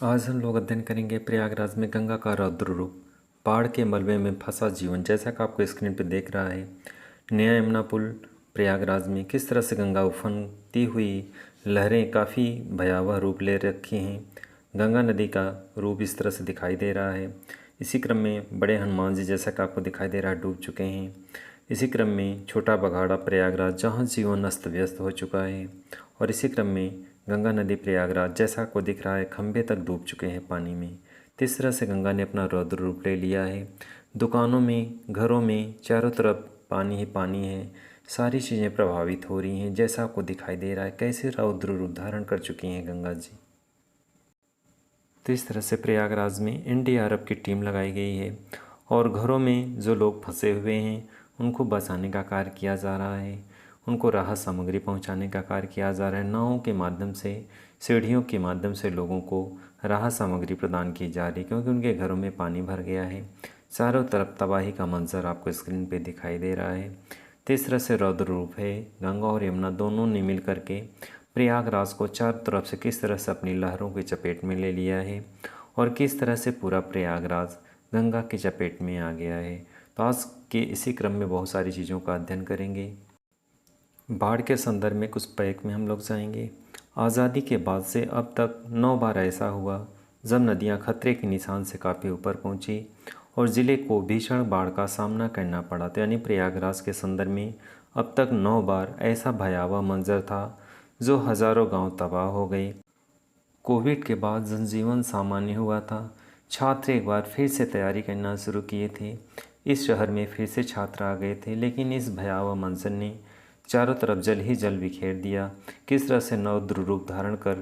आज हम लोग अध्ययन करेंगे प्रयागराज में गंगा का रौद्र रूप, बाढ़ के मलबे में फंसा जीवन। जैसा कि आपको स्क्रीन पर देख रहा है, नया यमुना पुल प्रयागराज में किस तरह से गंगा उफनती हुई लहरें काफ़ी भयावह रूप ले रखी हैं। गंगा नदी का रूप इस तरह से दिखाई दे रहा है। इसी क्रम में बड़े हनुमान जी, जैसा कि आपको दिखाई दे रहा है, डूब चुके हैं। इसी क्रम में छोटा बघाड़ा प्रयागराज, जहाँ जीवन अस्त व्यस्त हो चुका है। और इसी क्रम में गंगा नदी प्रयागराज, जैसा आपको दिख रहा है, खंभे तक डूब चुके हैं पानी में। तो इस तरह से गंगा ने अपना रौद्र रूप ले लिया है। दुकानों में, घरों में चारों तरफ पानी ही पानी है। सारी चीज़ें प्रभावित हो रही हैं। जैसा आपको दिखाई दे रहा है, कैसे रौद्र रूप धारण कर चुकी हैं गंगा जी। तो इस तरह से प्रयागराज में एनडीआरएफ की टीम लगाई गई है और घरों में जो लोग फंसे हुए हैं उनको बचाने का कार्य किया जा रहा है। उनको राहत सामग्री पहुंचाने का कार्य किया जा रहा है। नावों के माध्यम से, सीढ़ियों के माध्यम से लोगों को राहत सामग्री प्रदान की जा रही है, क्योंकि उनके घरों में पानी भर गया है। चारों तरफ तबाही का मंजर आपको स्क्रीन पे दिखाई दे रहा है। तो इस तरह से रौद्र रूप है। गंगा और यमुना दोनों ने मिल करके प्रयागराज को चारों तरफ से किस तरह से अपनी लहरों की चपेट में ले लिया है और किस तरह से पूरा प्रयागराज गंगा की चपेट में आ गया है। तो आज के इसी क्रम में बहुत सारी चीज़ों का अध्ययन करेंगे। बाढ़ के संदर्भ में कुछ पैक में हम लोग जाएंगे। आज़ादी के बाद से अब तक 9 बार ऐसा हुआ जब नदियां खतरे के निशान से काफ़ी ऊपर पहुंची और ज़िले को भीषण बाढ़ का सामना करना पड़ा। तो यानी प्रयागराज के संदर्भ में अब तक 9 बार ऐसा भयावह मंजर था जो हज़ारों गांव तबाह हो गए। कोविड के बाद जनजीवन सामान्य हुआ था। छात्र एक बार फिर से तैयारी करना शुरू किए थे। इस शहर में फिर से छात्र आ गए थे, लेकिन इस भयावह मंजर ने चारों तरफ जल ही जल बिखेर दिया। किस तरह से रौद्र रूप धारण कर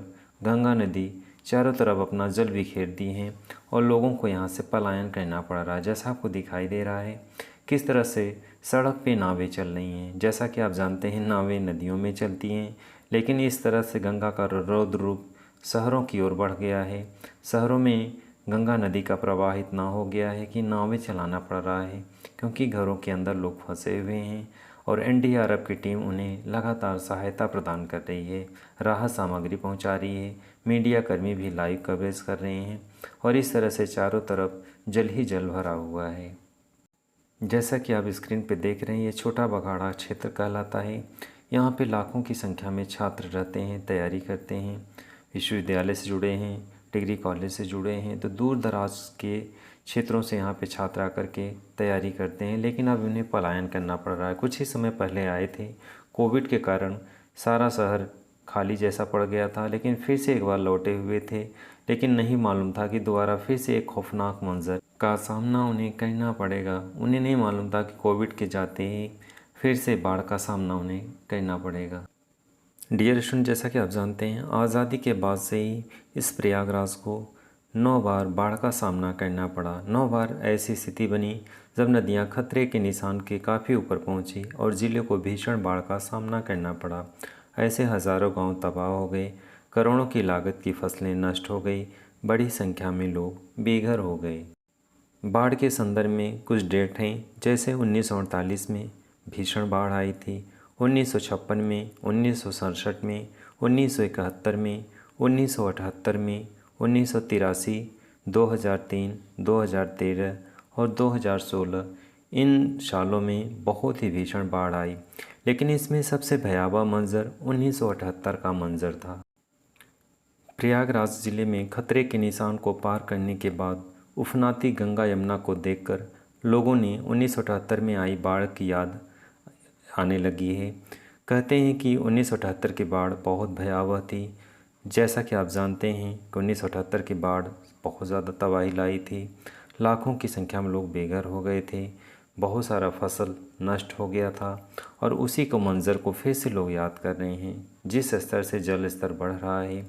गंगा नदी चारों तरफ अपना जल बिखेर दी है और लोगों को यहाँ से पलायन करना पड़ रहा है। जैसा आपको दिखाई दे रहा है, किस तरह से सड़क पे नावें चल रही हैं। जैसा कि आप जानते हैं, नावें नदियों में चलती हैं, लेकिन इस तरह से गंगा का रौद्र रूप शहरों की ओर बढ़ गया है। शहरों में गंगा नदी का प्रवाह इतना हो गया है कि नावें चलाना पड़ रहा है, क्योंकि घरों के अंदर लोग फंसे हुए हैं और एनडीआरएफ की टीम उन्हें लगातार सहायता प्रदान कर रही है, राहत सामग्री पहुंचा रही है। मीडिया कर्मी भी लाइव कवरेज कर रहे हैं और इस तरह से चारों तरफ जल ही जल भरा हुआ है। जैसा कि आप स्क्रीन पर देख रहे हैं, ये छोटा बघाड़ा क्षेत्र कहलाता है। यहाँ पे लाखों की संख्या में छात्र रहते हैं, तैयारी करते हैं, विश्वविद्यालय से जुड़े हैं, डिग्री कॉलेज से जुड़े हैं। तो दूर दराज के क्षेत्रों से यहाँ पे छात्र आकर के तैयारी करते हैं, लेकिन अब उन्हें पलायन करना पड़ रहा है। कुछ ही समय पहले आए थे, कोविड के कारण सारा शहर खाली जैसा पड़ गया था, लेकिन फिर से एक बार लौटे हुए थे। लेकिन नहीं मालूम था कि दोबारा फिर से एक खौफनाक मंजर का सामना उन्हें करना पड़ेगा। उन्हें नहीं मालूम था कि कोविड के जाते ही फिर से बाढ़ का सामना उन्हें करना पड़ेगा। डियर स्टूडेंट, जैसा कि आप जानते हैं, आज़ादी के बाद से ही इस प्रयागराज को 9 बार बाढ़ का सामना करना पड़ा। 9 बार ऐसी स्थिति बनी जब नदियां खतरे के निशान के काफ़ी ऊपर पहुंची और ज़िले को भीषण बाढ़ का सामना करना पड़ा। ऐसे हज़ारों गांव तबाह हो गए, करोड़ों की लागत की फसलें नष्ट हो गई, बड़ी संख्या में लोग बेघर हो गए। बाढ़ के संदर्भ में कुछ डेट हैं, जैसे 1948 में भीषण बाढ़ आई थी, 1956 में, 1967 में, 1971 में, 1978 में, 1983, 2003, 2013 और 2016। इन सालों में बहुत ही भीषण बाढ़ आई, लेकिन इसमें सबसे भयावह मंजर 1978 का मंजर था। प्रयागराज जिले में खतरे के निशान को पार करने के बाद उफनाती गंगा यमुना को देखकर लोगों ने 1978 में आई बाढ़ की याद आने लगी है। कहते हैं कि 1978 की बाढ़ बहुत भयावह थी। जैसा कि आप जानते हैं कि 1978 की बाढ़ बहुत ज़्यादा तबाही लाई थी। लाखों की संख्या में लोग बेघर हो गए थे, बहुत सारा फसल नष्ट हो गया था और उसी को मंज़र को फिर से लोग याद कर रहे हैं। जिस स्तर से जल स्तर बढ़ रहा है,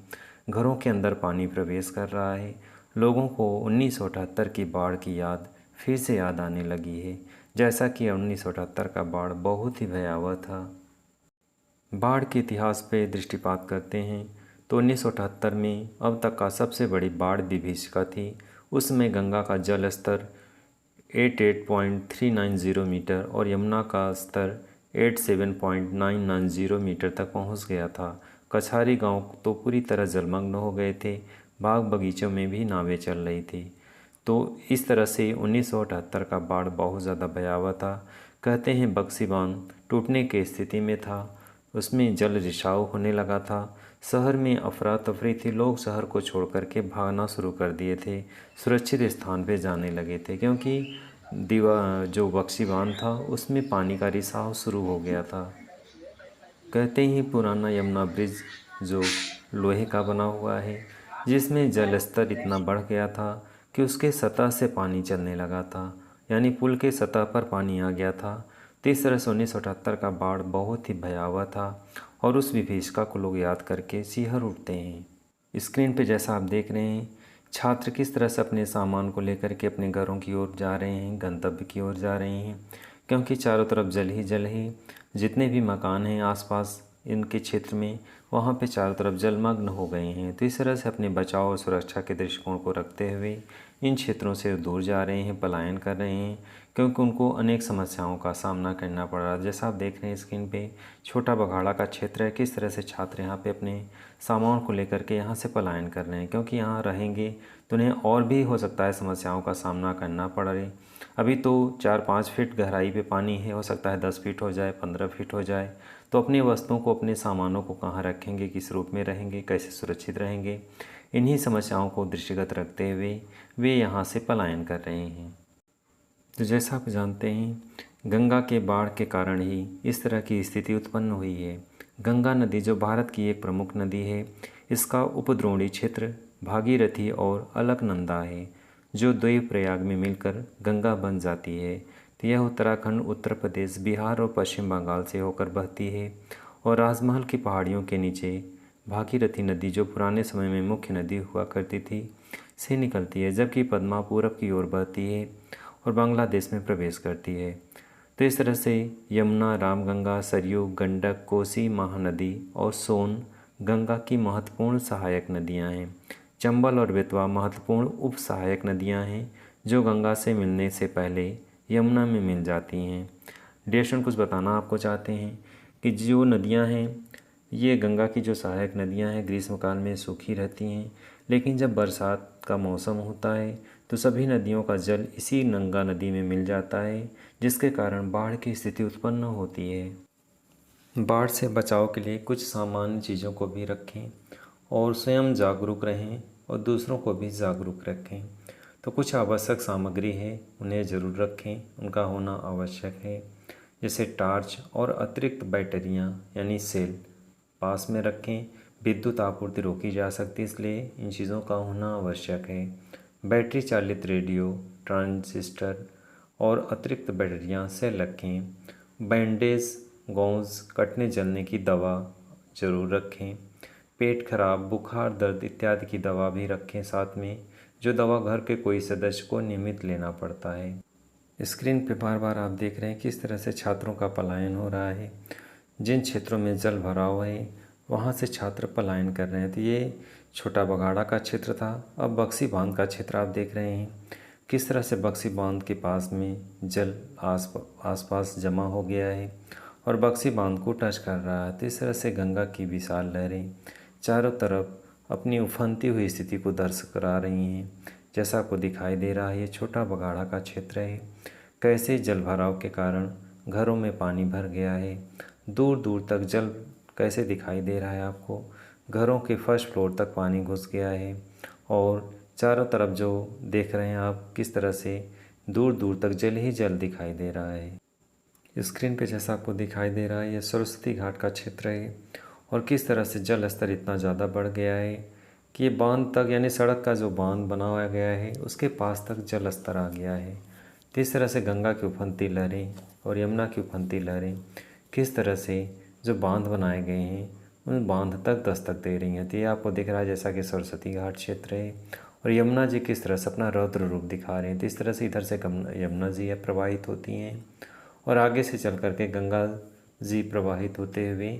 घरों के अंदर पानी प्रवेश कर रहा है, लोगों को 1978 की बाढ़ की याद फिर से याद आने लगी है। जैसा कि 1978 का बाढ़ बहुत ही भयावह था। बाढ़ के इतिहास पे दृष्टिपात करते हैं तो 1978 में अब तक का सबसे बड़ी बाढ़ विभीषिका थी। उसमें गंगा का जल स्तर 88.390 मीटर और यमुना का स्तर 87.990 मीटर तक पहुंच गया था। कछारी गांव तो पूरी तरह जलमग्न हो गए थे। बाग बगीचों में भी नावें चल रही थी। तो इस तरह से 1978 का बाढ़ बहुत ज़्यादा भयावह था। कहते हैं बक्सी बांध टूटने की स्थिति में था, उसमें जल रिसाव होने लगा था। शहर में अफरा तफरी थी, लोग शहर को छोड़ कर के भागना शुरू कर दिए थे, सुरक्षित स्थान पे जाने लगे थे, क्योंकि जो बक्सी बांध था उसमें पानी का रिसाव शुरू हो गया था। कहते ही पुराना यमुना ब्रिज जो लोहे का बना हुआ है, जिसमें जल स्तर इतना बढ़ गया था कि उसके सतह से पानी चलने लगा था, यानी पुल के सतह पर पानी आ गया था। तो इस तरह से 1978 का बाढ़ बहुत ही भयावह था और उस विभीषिका को लोग याद करके सिहर उठते हैं। स्क्रीन पे जैसा आप देख रहे हैं, छात्र किस तरह से अपने सामान को लेकर के अपने घरों की ओर जा रहे हैं, गंतव्य की ओर जा रहे हैं, क्योंकि चारों तरफ जल ही जल है। जितने भी मकान हैं आसपास इनके क्षेत्र में, वहाँ पे चारों तरफ जलमग्न हो गए हैं। तो इस तरह से अपने बचाव और सुरक्षा के दृष्टिकोण को रखते हुए इन क्षेत्रों से दूर जा रहे हैं, पलायन कर रहे हैं, क्योंकि उनको अनेक समस्याओं का सामना करना पड़ रहा है। जैसा आप देख रहे हैं स्क्रीन पे, छोटा बघाड़ा का क्षेत्र है, किस तरह से छात्र यहाँ पे अपने सामान को लेकर के यहाँ से पलायन कर रहे हैं, क्योंकि यहाँ रहेंगे तो उन्हें और भी हो सकता है समस्याओं का सामना करना पड़े। अभी तो 4-5 फीट गहराई पे पानी है, हो सकता है 10 फीट हो जाए, 15 फीट हो जाए। तो अपनी वस्तुओं को, अपने सामानों को कहाँ रखेंगे, किस रूप में रहेंगे, कैसे सुरक्षित रहेंगे, इन्हीं समस्याओं को दृष्टिगत रखते हुए वे यहाँ से पलायन कर रहे हैं। तो जैसा आप जानते हैं, गंगा के बाढ़ के कारण ही इस तरह की स्थिति उत्पन्न हुई है। गंगा नदी जो भारत की एक प्रमुख नदी है, इसका उपद्रोणी क्षेत्र भागीरथी और अलकनंदा है, जो द्वीप प्रयाग में मिलकर गंगा बन जाती है। तो यह उत्तराखंड, उत्तर प्रदेश, बिहार और पश्चिम बंगाल से होकर बहती है और राजमहल की पहाड़ियों के नीचे भागीरथी नदी, जो पुराने समय में मुख्य नदी हुआ करती थी, से निकलती है, जबकि पद्मा पूरब की ओर बहती है और बांग्लादेश में प्रवेश करती है। तो इस तरह से यमुना, रामगंगा, सरयू, गंडक, कोसी, महानदी और सोन गंगा की महत्वपूर्ण सहायक नदियां हैं। चंबल और बेतवा महत्वपूर्ण उप सहायक नदियां हैं, जो गंगा से मिलने से पहले यमुना में मिल जाती हैं। डेशन कुछ बताना आपको चाहते हैं कि जो नदियां हैं, ये गंगा की जो सहायक नदियां हैं ग्रीष्मकाल में सूखी रहती हैं, लेकिन जब बरसात का मौसम होता है तो सभी नदियों का जल इसी गंगा नदी में मिल जाता है, जिसके कारण बाढ़ की स्थिति उत्पन्न होती है। बाढ़ से बचाव के लिए कुछ सामान्य चीज़ों को भी रखें और स्वयं जागरूक रहें और दूसरों को भी जागरूक रखें। तो कुछ आवश्यक सामग्री है, उन्हें ज़रूर रखें, उनका होना आवश्यक है। जैसे टार्च और अतिरिक्त बैटरियाँ यानी सेल पास में रखें। विद्युत आपूर्ति रोकी जा सकती है, इसलिए इन चीज़ों का होना आवश्यक है। बैटरी चालित रेडियो, ट्रांजिस्टर और अतिरिक्त बैटरियाँ सेल रखें। बैंडेज, गौंज, कटने जलने की दवा ज़रूर रखें। पेट खराब, बुखार, दर्द इत्यादि की दवा भी रखें साथ में, जो दवा घर के कोई सदस्य को नियमित लेना पड़ता है। स्क्रीन पे बार बार आप देख रहे हैं किस तरह से छात्रों का पलायन हो रहा है। जिन क्षेत्रों में जल भराव है वहाँ से छात्र पलायन कर रहे हैं। तो ये छोटा बघाड़ा का क्षेत्र था। अब बक्सी बांध का क्षेत्र आप देख रहे हैं किस तरह से बक्सी बांध के पास में जल आसपास जमा हो गया है और बक्सी बांध को टच कर रहा है। तो इस तरह से गंगा की विशाल लहरें चारों तरफ अपनी उफनती हुई स्थिति को दर्श करा रही हैं। जैसा आपको दिखाई दे रहा है, ये छोटा बघाड़ा का क्षेत्र है। कैसे जल भराव के कारण घरों में पानी भर गया है, दूर दूर तक जल कैसे दिखाई दे रहा है आपको, घरों के फर्स्ट फ्लोर तक पानी घुस गया है और चारों तरफ जो देख रहे हैं आप किस तरह से दूर दूर तक जल ही जल दिखाई दे रहा है। स्क्रीन पे जैसा आपको दिखाई दे रहा है, यह सरस्वती घाट का क्षेत्र है और किस तरह से जल स्तर इतना ज़्यादा बढ़ गया है कि ये बांध तक, यानी सड़क का जो बांध बनाया गया है उसके पास तक जल स्तर आ गया है। तो इस तरह से गंगा की उफनती लहरें और यमुना की उफनती लहरें किस तरह से जो बांध बनाए गए हैं उन बांध तक दस्तक दे रही हैं। तो ये आपको दिख रहा है जैसा कि सरस्वती घाट क्षेत्र है और यमुना जी किस तरह से अपना रौद्र रूप दिखा रहे हैं। तो इस तरह से इधर से यमुना जी प्रवाहित होती हैं और आगे से चल करके गंगा जी प्रवाहित होते हुए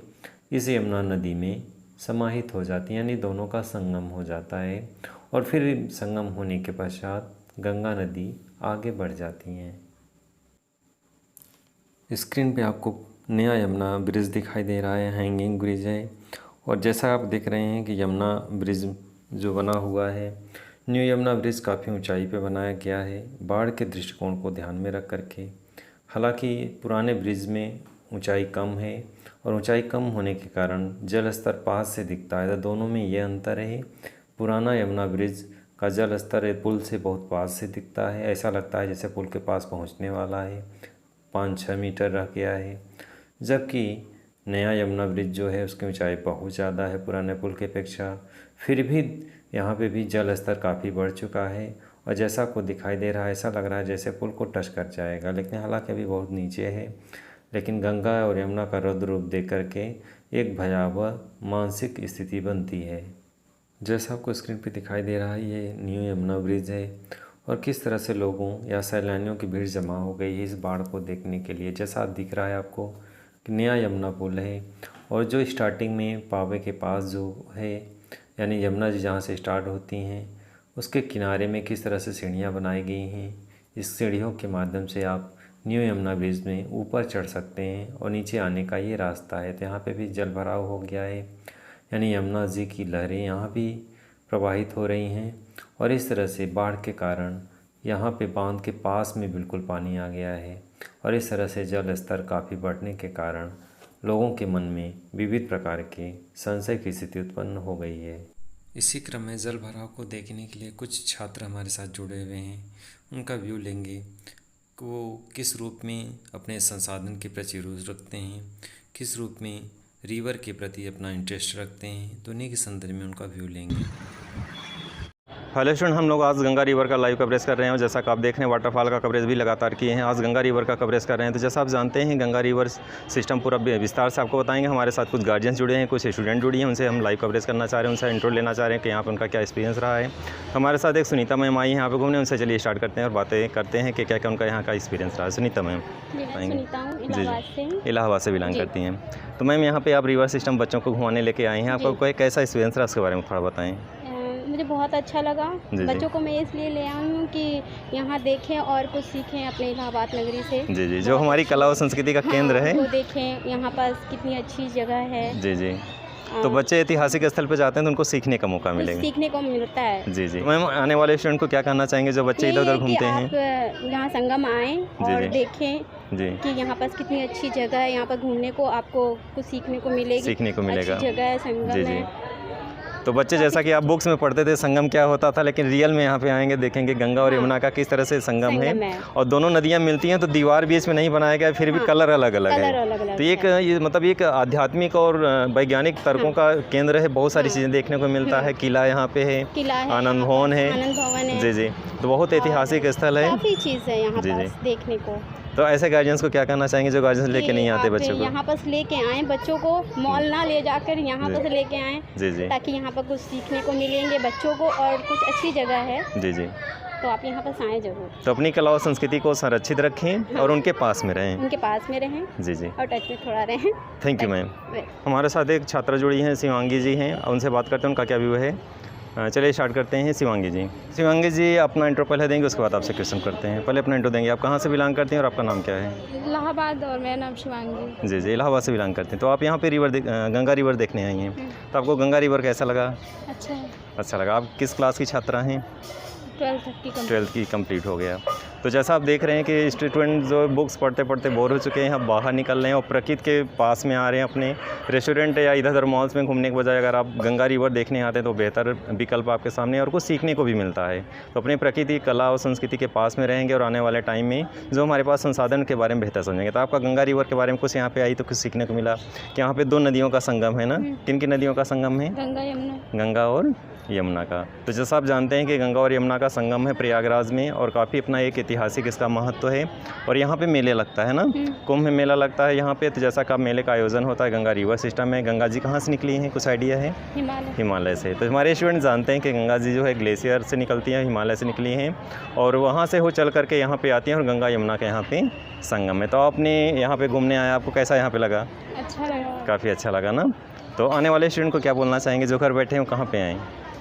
इस यमुना नदी में समाहित हो जाती हैं, यानी दोनों का संगम हो जाता है और फिर संगम होने के पश्चात गंगा नदी आगे बढ़ जाती हैं। स्क्रीन पे आपको नया यमुना ब्रिज दिखाई दे रहा है, हैंगिंग ब्रिज है और जैसा आप देख रहे हैं कि यमुना ब्रिज जो बना हुआ है। न्यू यमुना ब्रिज काफ़ी ऊंचाई पे बनाया गया है बाढ़ के दृष्टिकोण को ध्यान में रख करके। हालांकि पुराने ब्रिज में ऊंचाई कम है और ऊंचाई कम होने के कारण जल स्तर पास से दिखता है, तो दोनों में ये अंतर है। पुराना यमुना ब्रिज का जल स्तर पुल से बहुत पास से दिखता है, ऐसा लगता है जैसे पुल के पास पहुंचने वाला है, 5-6 मीटर रह गया है। जबकि नया यमुना ब्रिज जो है उसकी ऊंचाई बहुत ज़्यादा है पुराने पुल की अपेक्षा। फिर भी यहाँ पे भी जल स्तर काफ़ी बढ़ चुका है और जैसा आपको दिखाई दे रहा है ऐसा लग रहा है जैसे पुल को टच कर जाएगा, लेकिन हालांकि अभी बहुत नीचे है। लेकिन गंगा और यमुना का रौद्र रूप देख करके एक भयावह मानसिक स्थिति बनती है। जैसा आपको स्क्रीन पे दिखाई दे रहा है ये न्यू यमुना ब्रिज है और किस तरह से लोगों या सैलानियों की भीड़ जमा हो गई है इस बाढ़ को देखने के लिए। जैसा दिख रहा है आपको कि नया यमुना पुल है और जो स्टार्टिंग में पावे के पास जो है यानी यमुना जी जहाँ से स्टार्ट होती हैं उसके किनारे में किस तरह से सीढ़ियाँ बनाई गई हैं। इस सीढ़ियों के माध्यम से आप न्यू यमुना ब्रिज में ऊपर चढ़ सकते हैं और नीचे आने का ये रास्ता है। तो यहाँ पे भी जल भराव हो गया है, यानी यमुना जी की लहरें यहाँ भी प्रवाहित हो रही हैं और इस तरह से बाढ़ के कारण यहाँ पे बांध के पास में बिल्कुल पानी आ गया है और इस तरह से जल स्तर काफ़ी बढ़ने के कारण लोगों के मन में विविध प्रकार के संशय की स्थिति उत्पन्न हो गई है। इसी क्रम में जल भराव को देखने के लिए कुछ छात्र हमारे साथ जुड़े हुए हैं, उनका व्यू लेंगे कि वो किस रूप में अपने संसाधन के प्रति रुचि रखते हैं, किस रूप में रिवर के प्रति अपना इंटरेस्ट रखते हैं, तो उन्हीं के संदर्भ में उनका व्यू लेंगे। हेलो स्टूडेंट, हम लोग आज गंगा रिवर का लाइव कवरेज कर रहे हैं और जैसा कि आप देख रहे हैं वाटरफॉल का कवरेज भी लगातार किए हैं। आज गंगा रिवर का कवरेज कर रहे हैं। तो जैसा आप जानते हैं गंगा रिवर सिस्टम पूरा विस्तार से आपको बताएंगे। हमारे साथ कुछ गार्जियंस जुड़े हैं, कुछ स्टूडेंट जुड़ी हैं, उनसे हम लाइव कवरेज करना चाह रहे हैं, उनसे इंट्रो लेना चाह रहे हैं कि यहाँ पर उनका क्या एक्सपीरियंस रहा है। हमारे साथ एक सुनीता मैम आई हैं यहाँ पर घूमने, उनसे चलिए स्टार्ट करते हैं और बातें करते हैं कि क्या क्या उनका यहाँ का एक्सपीरियंस रहा है। सुनीता मैम जी इलाहाबाद से बिलोंग करती हैं। तो मैम यहाँ पे आप रिवर सिस्टम बच्चों को घुमाने लेके आए हैं, आपका कोई कैसा एक्सपीरियंस रहा उसके बारे में थोड़ा बताएं। मुझे बहुत अच्छा लगा। बच्चों को मैं इसलिए ले आई हूँ कि यहाँ देखें और कुछ सीखें अपने इलाहाबाद नगरी से। जी जी, जो हमारी कला और संस्कृति का केंद्र है वो देखें, यहाँ पास कितनी अच्छी जगह है। जी जी, तो बच्चे ऐतिहासिक स्थल पे जाते हैं तो उनको सीखने का मौका मिलेगा, सीखने को मिलता है। जी जी। मैम आने वाले स्टूडेंट को क्या कहना चाहेंगे जो बच्चे इधर उधर घूमते हैं? आप यहाँ संगम आएँ और देखें जी कि यहाँ पास कितनी अच्छी जगह है, यहाँ पर घूमने को आपको कुछ सीखने को मिलेगी, सीखने को मिलेगा। अच्छी जगह है, संगम जी जी। है। तो बच्चे जैसा कि आप बुक्स में पढ़ते थे संगम क्या होता था, लेकिन रियल में यहाँ पे आएंगे देखेंगे गंगा और यमुना का किस तरह से संगम है और दोनों नदियाँ मिलती हैं। तो दीवार बीच में नहीं बनाया गया, फिर भी कलर अलग अलग है। तो ये मतलब एक आध्यात्मिक और वैज्ञानिक तर्कों का केंद्र है, बहुत सारी चीज़ें देखने को मिलता है। किला यहाँ पे है, आनंद भवन है। जी जी, तो बहुत ऐतिहासिक स्थल है, काफ़ी चीज़ है यहाँ पास देखने को। तो ऐसे गार्जियंस को क्या कहना चाहेंगे जो गार्जियंस लेके नहीं आते बच्चों को? यहाँ पर लेके आए बच्चों को, मॉल ना ले जाकर यहाँ पर लेके आए। जी जी, ताकि यहाँ पर कुछ सीखने को मिलेंगे बच्चों को और कुछ अच्छी जगह है। जी जी, तो आप यहाँ पर आएँ जरूर। तो अपनी कला और संस्कृति को संरक्षित रखें और उनके पास में रहें। उनके पास में रहें। जी जी, और टच में थोड़ा रहें। Thank you ma'am. हमारे साथ एक छात्रा जुड़ी हैं, शिवांगी जी हैं, उनसे बात करते हैं उनका क्या व्यू है। चलिए स्टार्ट करते हैं। शिवांगी जी अपना इंट्रो पहले देंगे, उसके बाद आपसे क्वेश्चन करते हैं। पहले अपना इंट्रो देंगे, आप कहाँ से बिलोंग करते हैं और आपका नाम क्या है? इलाहाबाद, और मेरा नाम शिवांगी। जी जी, इलाहाबाद से बिलोंग करते हैं। तो आप यहाँ पे गंगा रिवर देखने आई हैं, तो आपको गंगा रिवर कैसा लगा? अच्छा लगा। आप किस क्लास की छात्रा हैं? 12th की कंप्लीट हो गया। तो जैसा आप देख रहे हैं कि स्टूडेंट जो बुक्स पढ़ते पढ़ते बोर हो चुके हैं, अब बाहर निकल रहे हैं और प्रकृति के पास में आ रहे हैं। अपने रेस्टोरेंट या इधर उधर मॉल्स में घूमने के बजाय अगर आप गंगा रिवर देखने आते हैं तो बेहतर विकल्प आपके सामने और कुछ सीखने को भी मिलता है। तो अपने प्रकृति, कला और संस्कृति के पास में रहेंगे और आने वाले टाइम में जो हमारे पास संसाधन के बारे में बेहतर समझेंगे। तो आपका गंगा रिवर के बारे में कुछ यहाँ पे आई तो कुछ सीखने को मिला कि यहाँ पे 2 नदियों का संगम है ना? किन किन नदियों का संगम है? गंगा और यमुना का। तो जैसा आप जानते हैं कि गंगा और यमुना का संगम है प्रयागराज में और काफ़ी अपना एक ऐतिहासिक इसका महत्व है। और यहाँ पे मेले लगता है ना, कुंभ में मेला लगता है यहाँ पे। तो जैसा कि मेले का आयोजन होता है गंगा रिवर सिस्टम में। गंगा जी कहाँ से निकली हैं, कुछ आइडिया है? हिमालय से। तो हमारे स्टूडेंट जानते हैं कि गंगा जी जो है ग्लेशियर से निकलती हैं, हिमालय से निकली हैं और वहाँ से वो चल करके यहाँ पे आती हैं और गंगा यमुना के यहाँ पे संगम है। तो आपने यहाँ पे घूमने आया, आपको कैसा यहाँ पे लगा? अच्छा लगा, काफ़ी अच्छा लगा ना। तो आने वाले स्टूडेंट को क्या बोलना चाहेंगे जो घर बैठे हैं, वो कहाँ पे आएँ?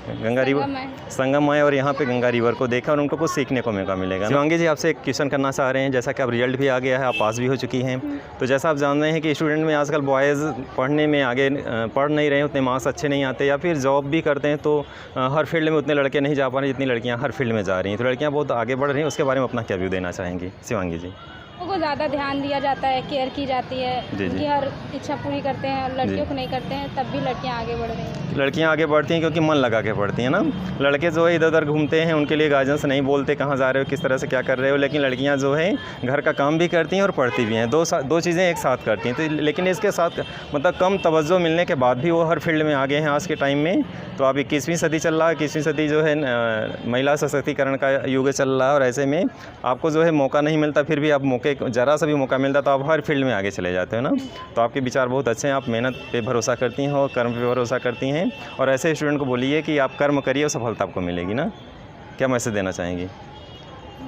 गंगा रिवर संगम है और यहाँ पे गंगा रिवर को देखा और उनको कुछ सीखने को मौका मिलेगा। शिवांगी जी, आपसे एक क्वेश्चन करना चाह रहे हैं, जैसा कि आप रिजल्ट भी आ गया है, आप पास भी हो चुकी हैं, तो जैसा आप जान रहे हैं कि स्टूडेंट में आजकल बॉयज़ पढ़ने में आगे पढ़ नहीं रहे हैं, उतने मार्क्स अच्छे नहीं आते, या फिर जॉब भी करते हैं तो हर फील्ड में उतने लड़के नहीं जा पा रहे जितनी लड़कियाँ हर फील्ड में जा रही हैं, तो लड़कियाँ बहुत आगे बढ़ रही हैं, उसके बारे में अपना क्या व्यू देना चाहेंगी शिवांगी जी? को ज़्यादा ध्यान दिया जाता है, केयर की जाती है, उनकी हर इच्छा पूरी करते हैं, और लड़कियों को नहीं करते हैं, तब भी लड़कियां आगे बढ़ रही हैं। लड़कियां आगे बढ़ती हैं क्योंकि मन लगा के पढ़ती हैं ना। लड़के जो है इधर उधर घूमते हैं, उनके लिए गार्जियंस नहीं बोलते कहाँ जा रहे हो, किस तरह से क्या कर रहे हो, लेकिन लड़कियां जो है घर का काम भी करती हैं और पढ़ती भी हैं, दो चीज़ें एक साथ करती हैं। तो लेकिन इसके साथ मतलब कम तवज्जो मिलने के बाद भी वो हर फील्ड में आगे हैं आज के टाइम में। तो अब 21वीं सदी चल रहा है, 21वीं सदी जो है महिला सशक्तिकरण का युग चल रहा है, और ऐसे में आपको जो है मौका नहीं मिलता, फिर भी आप ज़रा सा भी मौका मिलता तो आप हर फील्ड में आगे चले जाते हो ना। तो आपके विचार बहुत अच्छे हैं, आप मेहनत पे भरोसा करती हैं और कर्म पे भरोसा करती हैं, और ऐसे स्टूडेंट को बोलिए कि आप कर्म करिए और सफलता आपको मिलेगी ना। क्या मैसेज देना चाहेंगी?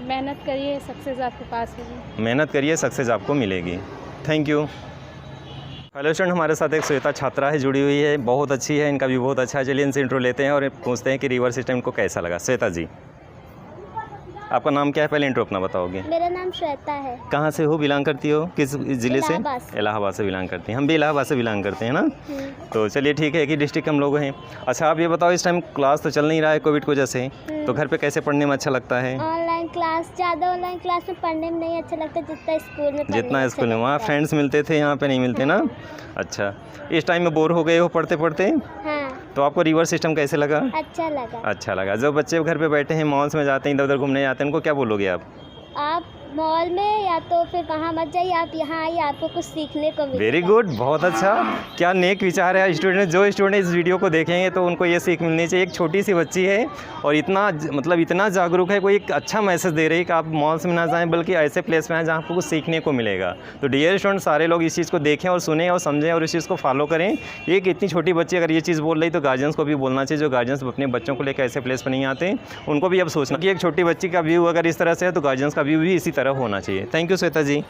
मेहनत करिए, सक्सेस आपके पास होगी। मेहनत करिए, सक्सेस आपको मिलेगी। Thank you. हेलो स्टूडेंट, हमारे साथ एक श्वेता छात्रा है जुड़ी हुई है, बहुत अच्छी है, इनका भी बहुत अच्छा है। चलिए इनसे इंट्रो लेते हैं और पूछते हैं कि रिवर सिस्टम इनको कैसा लगा। श्वेता जी, आपका नाम क्या है, पहले इंट्रो अपना बताओगे? मेरा नाम श्वेता है। कहाँ से हो, बिलोंग करती हो, किस ज़िले से? इलाहाबाद से बिलोंग करती हैं, हम भी इलाहाबाद से बिलोंग करते हैं ना। तो चलिए ठीक है, एक ही डिस्ट्रिक्ट हम लोग हैं। अच्छा आप ये बताओ, इस टाइम क्लास तो चल नहीं रहा है कोविड की वजह से, तो घर पे कैसे पढ़ने में अच्छा लगता है? ऑनलाइन क्लास, ज़्यादा ऑनलाइन क्लास में पढ़ने में नहीं अच्छा लगता जितना स्कूल में। जितना स्कूल में, वहाँ फ्रेंड्स मिलते थे, यहाँ पे नहीं मिलते ना। अच्छा, इस टाइम में बोर हो गए हो पढ़ते पढ़ते? हाँ। तो आपको रिवर सिस्टम कैसे लगा? अच्छा लगा। अच्छा लगा। जो बच्चे घर पे बैठे हैं, मॉल्स में जाते हैं, इधर उधर घूमने जाते हैं, उनको क्या बोलोगे आप मॉल में या तो फिर वहाँ मत जाइए, आप यहाँ आइए, आपको कुछ सीखने को मिलेगा। वेरी गुड, बहुत अच्छा, क्या नेक विचार है स्टूडेंट। जो स्टूडेंट इस वीडियो को देखेंगे तो उनको ये सीख मिलनी चाहिए। एक छोटी सी बच्ची है और इतना जागरूक है, कोई एक अच्छा मैसेज दे रही है कि आप मॉल्स में ना जाएं बल्कि ऐसे प्लेस में आएँ जहाँ आपको कुछ सीखने को मिलेगा। तो डियर स्टूडेंट, सारे लोग इस चीज़ को देखें और सुनें और समझें और इस चीज़ को फॉलो करें। एक इतनी छोटी बच्ची अगर ये चीज़ बोल रही तो गार्जियंस को भी बोलना चाहिए। जो गार्जियंस अपने बच्चों को लेकर ऐसे प्लेस पर नहीं आते, उनको भी अब सोचना कि एक छोटी बच्ची का व्यू अगर इस तरह से है तो गार्जियंस का व्यू भी इसी तरह होना चाहिए। Thank you Shweta ji.